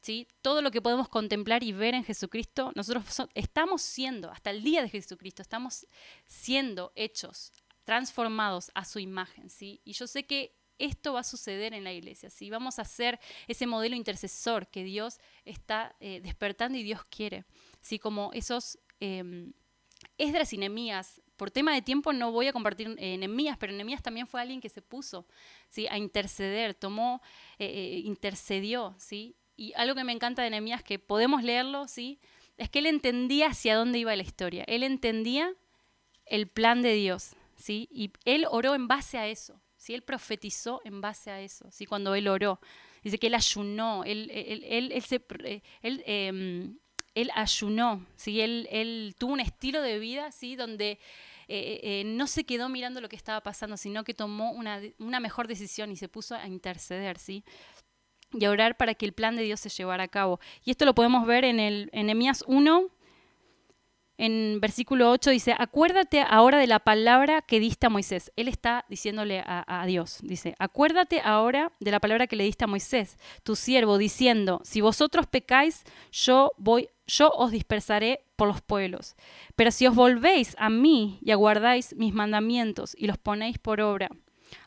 A: ¿sí? Todo lo que podemos contemplar y ver en Jesucristo, nosotros estamos siendo, hasta el día de Jesucristo, estamos siendo hechos, transformados a su imagen, ¿sí? Y yo sé que esto va a suceder en la iglesia, ¿sí? Vamos a ser ese modelo intercesor que Dios está despertando y Dios quiere, ¿sí? Como esos Esdras y Nehemías. Por tema de tiempo no voy a compartir Nehemías, pero Nehemías también fue alguien que se puso, ¿sí?, a interceder, intercedió, ¿sí? Y algo que me encanta de Nehemías, que podemos leerlo, ¿sí?, es que él entendía hacia dónde iba la historia. Él entendía el plan de Dios, ¿sí? Y él oró en base a eso, ¿sí? Él profetizó en base a eso, ¿sí? Cuando él oró. Dice que él ayunó, él ayunó, ¿sí? Él tuvo un estilo de vida, ¿sí?, donde no se quedó mirando lo que estaba pasando, sino que tomó una mejor decisión y se puso a interceder, ¿sí?, y a orar para que el plan de Dios se llevara a cabo. Y esto lo podemos ver en Nehemías 1, en versículo 8 dice, acuérdate ahora de la palabra que diste a Moisés. Él está diciéndole a Dios, dice, acuérdate ahora de la palabra que le diste a Moisés, tu siervo, diciendo, si vosotros pecáis, yo os dispersaré por los pueblos. Pero si os volvéis a mí y aguardáis mis mandamientos y los ponéis por obra,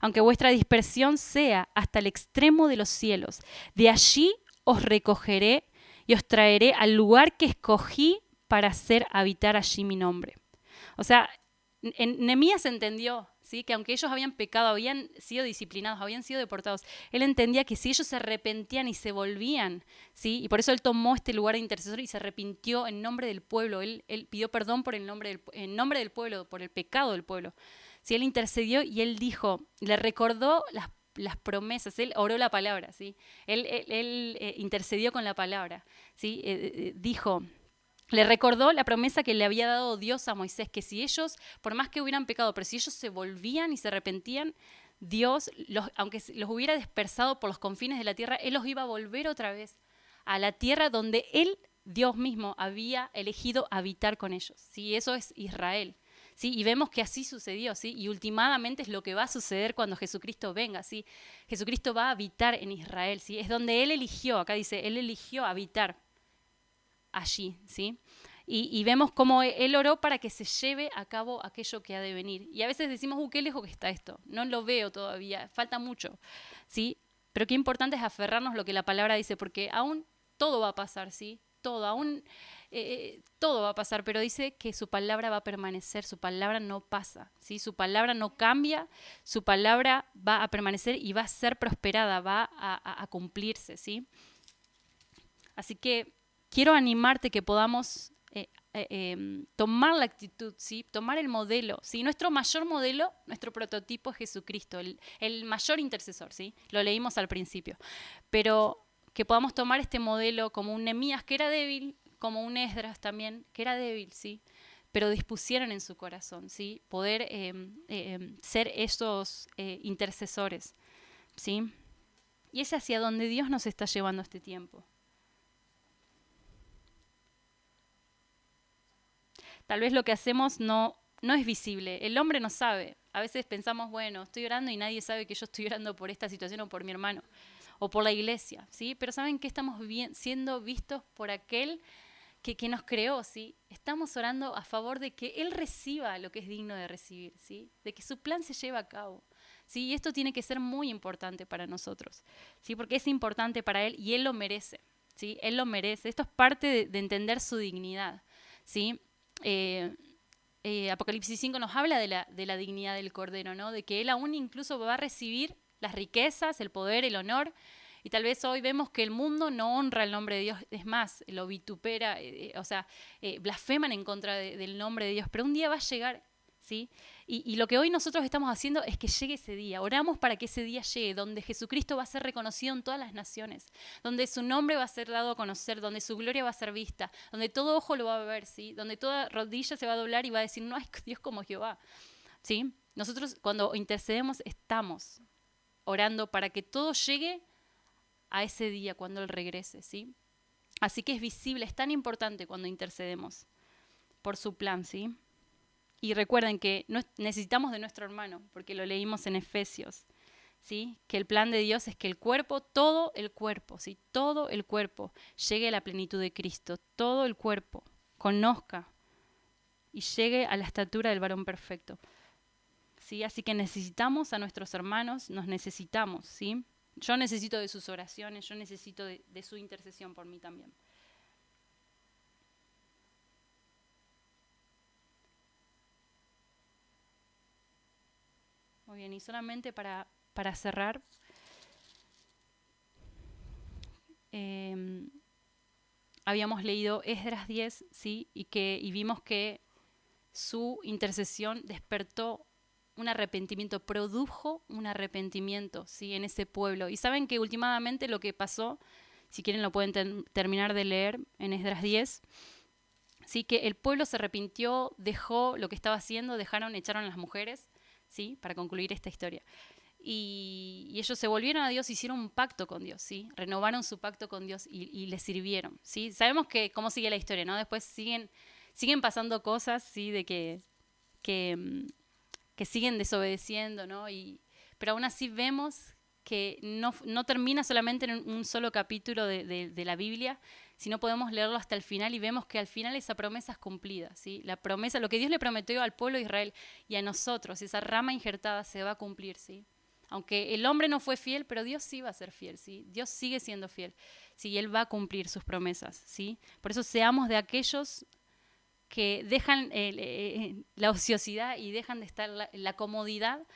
A: aunque vuestra dispersión sea hasta el extremo de los cielos, de allí os recogeré y os traeré al lugar que escogí para hacer habitar allí mi nombre. O sea, Nehemías entendió, ¿sí?, que aunque ellos habían pecado, habían sido disciplinados, habían sido deportados, él entendía que si ellos se arrepentían y se volvían, ¿sí?, y por eso él tomó este lugar de intercesor y se arrepintió en nombre del pueblo, él pidió perdón en nombre del pueblo, por el pecado del pueblo. Sí, él intercedió y él dijo, le recordó las promesas, él oró la palabra, ¿sí? Él intercedió con la palabra, ¿sí? Dijo, le recordó la promesa que le había dado Dios a Moisés, que si ellos, por más que hubieran pecado, pero si ellos se volvían y se arrepentían, Dios, aunque los hubiera dispersado por los confines de la tierra, Él los iba a volver otra vez a la tierra donde Él, Dios mismo, había elegido habitar con ellos, ¿sí? Eso es Israel. ¿Sí? Y vemos que así sucedió, ¿sí? Y últimamente es lo que va a suceder cuando Jesucristo venga, ¿sí? Jesucristo va a habitar en Israel, ¿sí? Es donde Él eligió, acá dice, Él eligió habitar allí, ¿sí? Y vemos cómo Él oró para que se lleve a cabo aquello que ha de venir. Y a veces decimos, qué lejos que está esto, no lo veo todavía, falta mucho, ¿sí? Pero qué importante es aferrarnos a lo que la palabra dice, porque aún todo va a pasar, ¿sí? Todo va a pasar, pero dice que su palabra va a permanecer, su palabra no pasa, ¿sí? Su palabra no cambia, su palabra va a permanecer y va a ser prosperada, va a cumplirse, ¿sí? Así que quiero animarte que podamos tomar la actitud, ¿sí? Tomar el modelo, ¿sí? Nuestro mayor modelo, nuestro prototipo es Jesucristo, el mayor intercesor, ¿sí? Lo leímos al principio, pero que podamos tomar este modelo como un Nehemías que era débil, como un Esdras también, que era débil, ¿sí? Pero dispusieron en su corazón, ¿sí? Poder ser esos intercesores, ¿sí? Y es hacia donde Dios nos está llevando este tiempo. Tal vez lo que hacemos no es visible. El hombre no sabe. A veces pensamos, bueno, estoy orando y nadie sabe que yo estoy orando por esta situación o por mi hermano o por la iglesia, ¿sí? Pero ¿saben que estamos siendo vistos por aquel que nos creó, ¿sí? Estamos orando a favor de que Él reciba lo que es digno de recibir, ¿sí? De que su plan se lleve a cabo, ¿sí? Y esto tiene que ser muy importante para nosotros, ¿sí? Porque es importante para Él y Él lo merece, ¿sí? Él lo merece. Esto es parte de entender su dignidad, ¿sí? Apocalipsis 5 nos habla de la dignidad del Cordero, ¿no? De que Él aún incluso va a recibir las riquezas, el poder, el honor. Y tal vez hoy vemos que el mundo no honra el nombre de Dios, es más, lo vitupera, blasfeman en contra del nombre de Dios, pero un día va a llegar, ¿sí? Y lo que hoy nosotros estamos haciendo es que llegue ese día, oramos para que ese día llegue, donde Jesucristo va a ser reconocido en todas las naciones, donde su nombre va a ser dado a conocer, donde su gloria va a ser vista, donde todo ojo lo va a ver, ¿sí? Donde toda rodilla se va a doblar y va a decir, no hay Dios como Jehová, ¿sí? Nosotros cuando intercedemos estamos orando para que todo llegue a ese día cuando Él regrese, ¿sí? Así que es visible, es tan importante cuando intercedemos por su plan, ¿sí? Y recuerden que necesitamos de nuestro hermano, porque lo leímos en Efesios, ¿sí? Que el plan de Dios es que el cuerpo, todo el cuerpo, ¿sí? Todo el cuerpo llegue a la plenitud de Cristo, todo el cuerpo conozca y llegue a la estatura del varón perfecto, ¿sí? Así que necesitamos a nuestros hermanos, nos necesitamos, ¿sí? Yo necesito de sus oraciones, yo necesito de su intercesión por mí también. Muy bien, y solamente para cerrar, habíamos leído Esdras 10, ¿sí? Y vimos que su intercesión despertó un arrepentimiento, produjo un arrepentimiento, ¿sí? En ese pueblo. Y saben que últimamente lo que pasó, si quieren lo pueden terminar de leer en Esdras 10, ¿sí? Que el pueblo se arrepintió, dejó lo que estaba haciendo, echaron a las mujeres, ¿sí? Para concluir esta historia. Y ellos se volvieron a Dios, hicieron un pacto con Dios, ¿sí? Renovaron su pacto con Dios y le sirvieron, ¿sí? Sabemos que cómo sigue la historia, ¿no? Después siguen pasando cosas, ¿sí? De que siguen desobedeciendo, ¿no? Pero aún así vemos que no termina solamente en un solo capítulo de la Biblia, sino podemos leerlo hasta el final y vemos que al final esa promesa es cumplida, ¿sí? La promesa, lo que Dios le prometió al pueblo de Israel y a nosotros, esa rama injertada se va a cumplir, ¿sí? Aunque el hombre no fue fiel, pero Dios sí va a ser fiel, ¿sí? Dios sigue siendo fiel, ¿sí? Él va a cumplir sus promesas, ¿sí? Por eso seamos de aquellos que dejan la ociosidad y dejan de estar la comodidad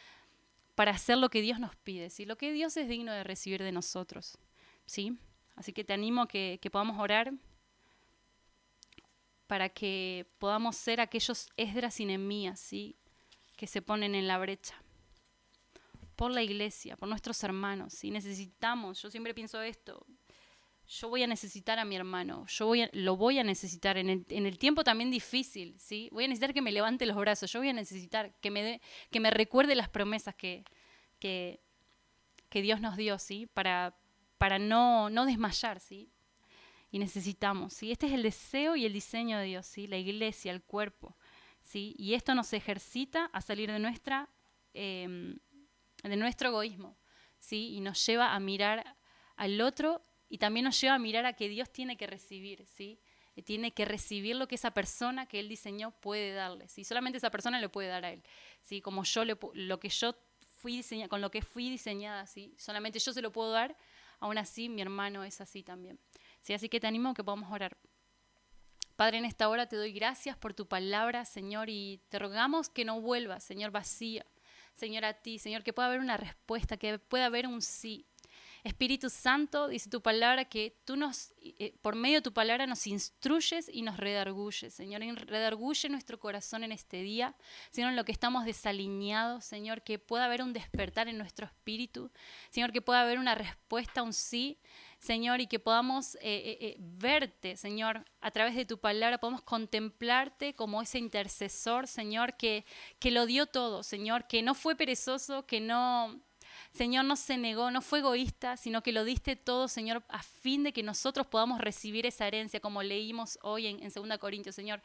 A: para hacer lo que Dios nos pide, ¿sí? Lo que Dios es digno de recibir de nosotros, ¿sí? Así que te animo a que podamos orar para que podamos ser aquellos Esdras y Nehemías, ¿sí? Que se ponen en la brecha por la iglesia, por nuestros hermanos, ¿sí? Necesitamos, yo siempre pienso esto, yo voy a necesitar a mi hermano, lo voy a necesitar en el tiempo también difícil, ¿sí? Voy a necesitar que me levante los brazos, yo voy a necesitar que me recuerde las promesas que Dios nos dio, ¿sí? Para no desmayar, ¿sí? Y necesitamos, ¿sí? Este es el deseo y el diseño de Dios, ¿sí? La iglesia, el cuerpo, ¿sí? Y esto nos ejercita a salir de nuestro egoísmo, ¿sí? Y nos lleva a mirar al otro y también nos lleva a mirar a que Dios tiene que recibir, ¿sí? Tiene que recibir lo que esa persona que Él diseñó puede darle, ¿sí? Solamente esa persona le puede dar a Él, ¿sí? Como lo que yo fui diseñada, con lo que fui diseñada, ¿sí? Solamente yo se lo puedo dar, aún así mi hermano es así también, ¿sí? Así que te animo a que podamos orar. Padre, en esta hora te doy gracias por tu palabra, Señor, y te rogamos que no vuelva, Señor, vacía, Señor, a ti, Señor, que pueda haber una respuesta, que pueda haber un sí. Espíritu Santo, dice tu palabra, que tú por medio de tu palabra nos instruyes y nos redarguyes, Señor. Redarguye nuestro corazón en este día, Señor, en lo que estamos desalineados, Señor, que pueda haber un despertar en nuestro espíritu, Señor, que pueda haber una respuesta, un sí, Señor, y que podamos verte, Señor, a través de tu palabra, podamos contemplarte como ese intercesor, Señor, que lo dio todo, Señor, que no fue perezoso, que no, Señor, no se negó, no fue egoísta, sino que lo diste todo, Señor, a fin de que nosotros podamos recibir esa herencia, como leímos hoy en 2 Corintios, Señor,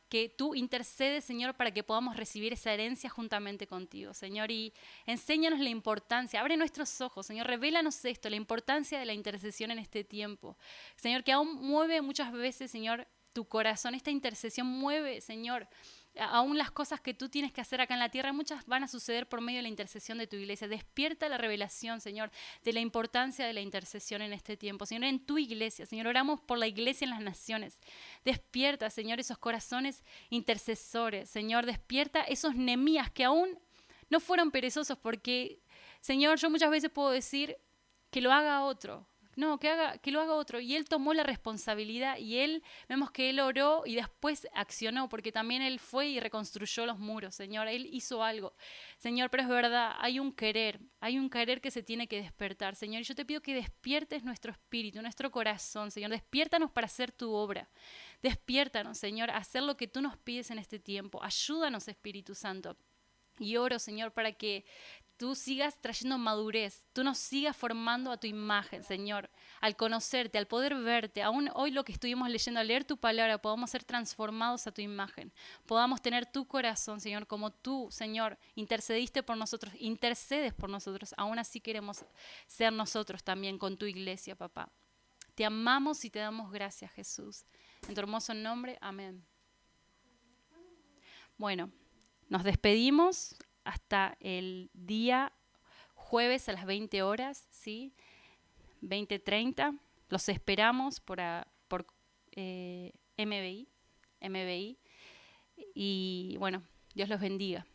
A: que tú intercedes, Señor, para que podamos recibir esa herencia juntamente contigo, Señor, y enséñanos la importancia, abre nuestros ojos, Señor, revélanos esto, la importancia de la intercesión en este tiempo, Señor, que aún mueve muchas veces, Señor, tu corazón, esta intercesión mueve, Señor, aún las cosas que tú tienes que hacer acá en la tierra, muchas van a suceder por medio de la intercesión de tu iglesia. Despierta la revelación, Señor, de la importancia de la intercesión en este tiempo. Señor, en tu iglesia, Señor, oramos por la iglesia en las naciones. Despierta, Señor, esos corazones intercesores. Señor, despierta esos Nehemías que aún no fueron perezosos, porque, Señor, yo muchas veces puedo decir que lo haga otro. No, que lo haga otro. Y él tomó la responsabilidad y vemos que él oró y después accionó, porque también él fue y reconstruyó los muros, Señor. Él hizo algo, Señor, pero es verdad, hay un querer que se tiene que despertar, Señor. Y yo te pido que despiertes nuestro espíritu, nuestro corazón, Señor. Despiértanos para hacer tu obra. Despiértanos, Señor, a hacer lo que tú nos pides en este tiempo. Ayúdanos, Espíritu Santo. Y oro, Señor, para que tú sigas trayendo madurez, tú nos sigas formando a tu imagen, Señor, al conocerte, al poder verte. Aún hoy lo que estuvimos leyendo, al leer tu palabra, podamos ser transformados a tu imagen, podamos tener tu corazón, Señor, como tú, Señor, intercediste por nosotros, intercedes por nosotros. Aún así queremos ser nosotros también con tu iglesia, papá. Te amamos y te damos gracias, Jesús. En tu hermoso nombre, amén. Bueno, nos despedimos hasta el día jueves a las 20 horas, ¿sí? 20:30. Los esperamos por MBI. Y bueno, Dios los bendiga.